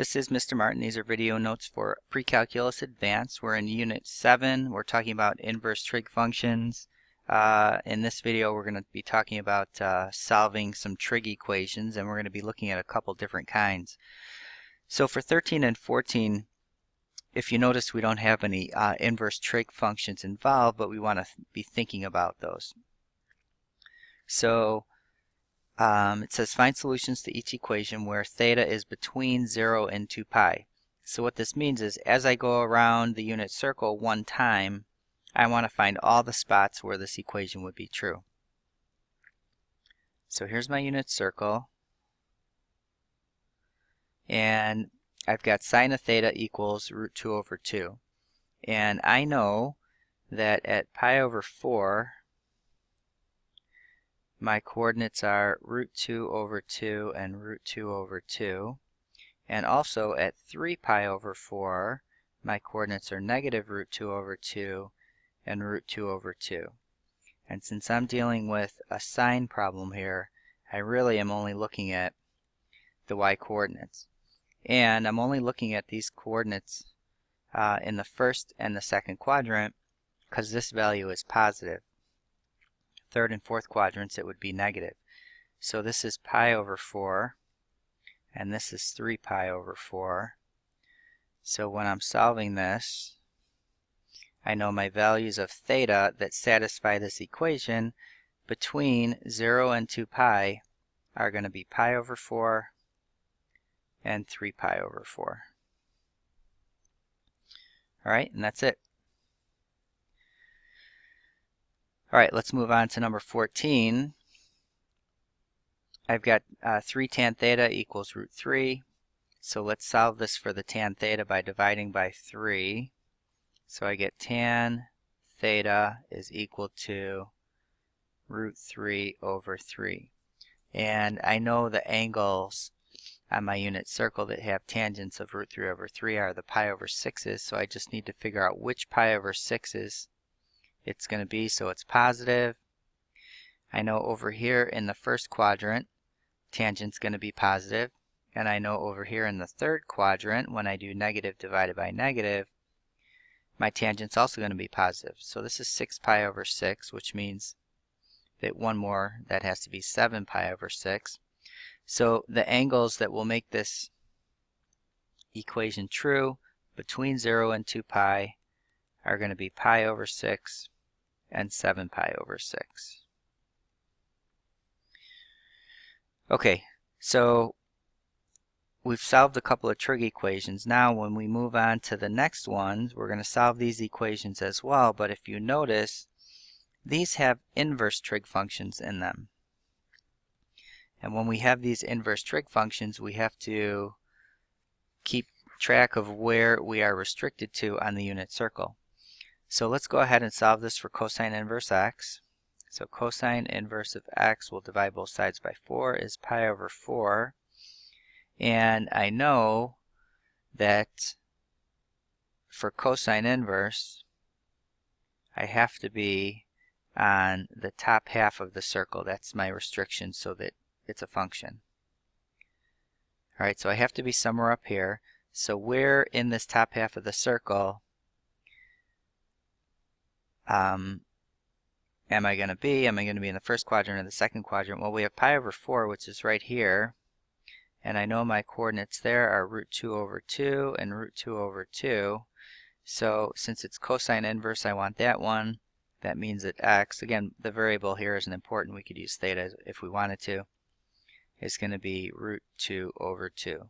This is Mr. Martin. These are video notes for Pre-Calculus Advanced. We're in Unit 7. We're talking about inverse trig functions. In this video we're going to be talking about solving some trig equations, and we're going to be looking at a couple different kinds. So for 13 and 14, if you notice, we don't have any inverse trig functions involved, but we want to be thinking about those. So it says find solutions to each equation where theta is between 0 and 2 pi. So what this means is as I go around the unit circle one time, I want to find all the spots where this equation would be true. So here's my unit circle, and I've got sine of theta equals root 2 over 2. And I know that at pi over 4, my coordinates are root 2 over 2 and root 2 over 2. And also at 3 pi over 4, my coordinates are negative root 2 over 2 and root 2 over 2. And since I'm dealing with a sine problem here, I really am only looking at the y coordinates. And I'm only looking at these coordinates in the first and the second quadrant because this value is positive. Third and fourth quadrants it would be negative. So this is pi over 4 and this is 3 pi over 4. So when I'm solving this, I know my values of theta that satisfy this equation between 0 and 2 pi are going to be pi over 4 and 3 pi over 4. Alright, and that's it. Alright, let's move on to number 14. I've got 3 tan theta equals root 3. So let's solve this for the tan theta by dividing by 3. So I get tan theta is equal to root 3 over 3. And I know the angles on my unit circle that have tangents of root 3 over 3 are the pi over 6's. So I just need to figure out which pi over 6's it's going to be. So it's positive. I know over here in the first quadrant, tangent's going to be positive. And I know over here in the third quadrant, when I do negative divided by negative, my tangent's also going to be positive. So this is 6 pi over 6, which means that one more, that has to be 7 pi over 6. So the angles that will make this equation true between 0 and 2 pi are going to be pi over 6 and 7 pi over 6. Okay, so we've solved a couple of trig equations. Now when we move on to the next ones, we're going to solve these equations as well, but if you notice, these have inverse trig functions in them. And when we have these inverse trig functions, we have to keep track of where we are restricted to on the unit circle. So let's go ahead and solve this for cosine inverse x. So cosine inverse of x, will divide both sides by 4, is pi over 4. And I know that for cosine inverse, I have to be on the top half of the circle. That's my restriction so that it's a function. Alright, so I have to be somewhere up here. So where in this top half of the circle am I going to be? Am I going to be in the first quadrant or the second quadrant? Well, we have pi over 4, which is right here. And I know my coordinates there are root 2 over 2 and root 2 over 2. So since it's cosine inverse, I want that one. That means that x, again, the variable here isn't important. We could use theta if we wanted to. It's going to be root 2 over 2.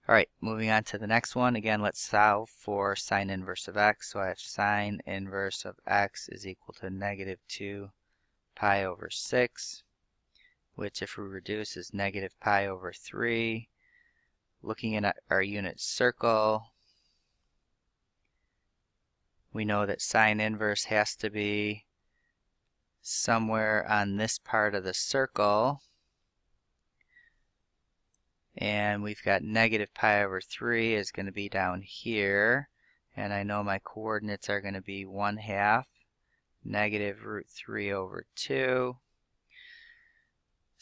Alright, moving on to the next one. Again, let's solve for sine inverse of x. So I have sine inverse of x is equal to negative 2 pi over 6, which if we reduce is negative pi over 3. Looking at our unit circle, we know that sine inverse has to be somewhere on this part of the circle. And we've got negative pi over 3 is going to be down here. And I know my coordinates are going to be 1/2 negative root 3 over 2.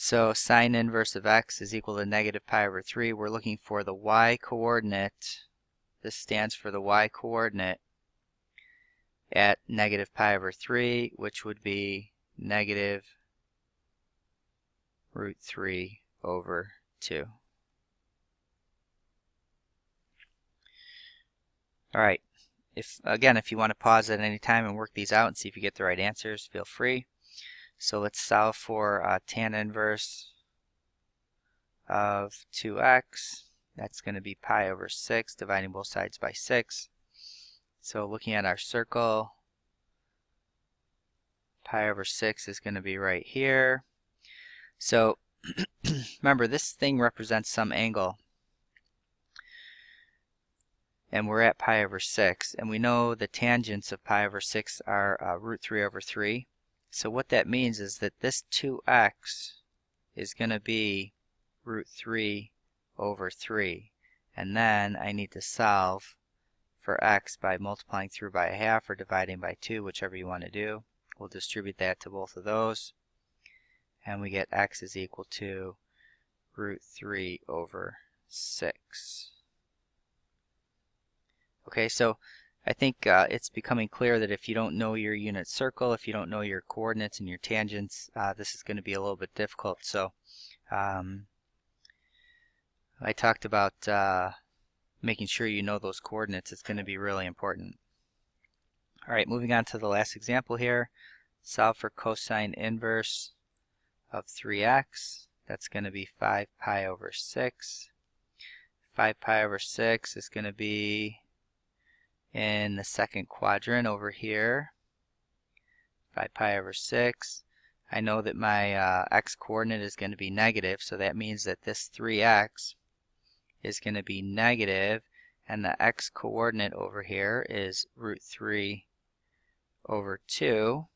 So sine inverse of x is equal to negative pi over 3. We're looking for the y coordinate. This stands for the y coordinate at negative pi over 3, which would be negative root 3 over 2. All right. If you want to pause at any time and work these out and see if you get the right answers, feel free. So let's solve for tan inverse of 2x. That's going to be pi over 6, dividing both sides by 6. So looking at our circle, pi over 6 is going to be right here. So remember, this thing represents some angle. And we're at pi over 6. And we know the tangents of pi over 6 are root 3 over 3. So what that means is that this 2x is going to be root 3 over 3. And then I need to solve for x by multiplying through by a half or dividing by 2, whichever you want to do. We'll distribute that to both of those. And we get x is equal to root 3 over 6. Okay, so I think it's becoming clear that if you don't know your unit circle, if you don't know your coordinates and your tangents, this is going to be a little bit difficult. So I talked about making sure you know those coordinates. It's going to be really important. All right, moving on to the last example here. Solve for cosine inverse of 3x. That's going to be 5 pi over 6. 5 pi over 6 is going to be in the second quadrant over here. 5 pi over 6. I know that my x coordinate is going to be negative, so that means that this 3x is going to be negative, and the x coordinate over here is root 3 over 2.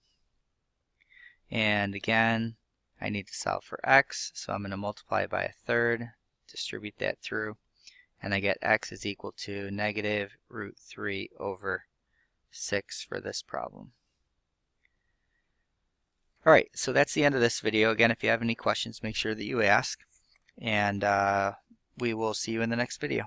And again, I need to solve for x, so I'm going to multiply by a third, distribute that through, and I get x is equal to negative root 3 over 6 for this problem. Alright, so that's the end of this video. Again, if you have any questions, make sure that you ask, and we will see you in the next video.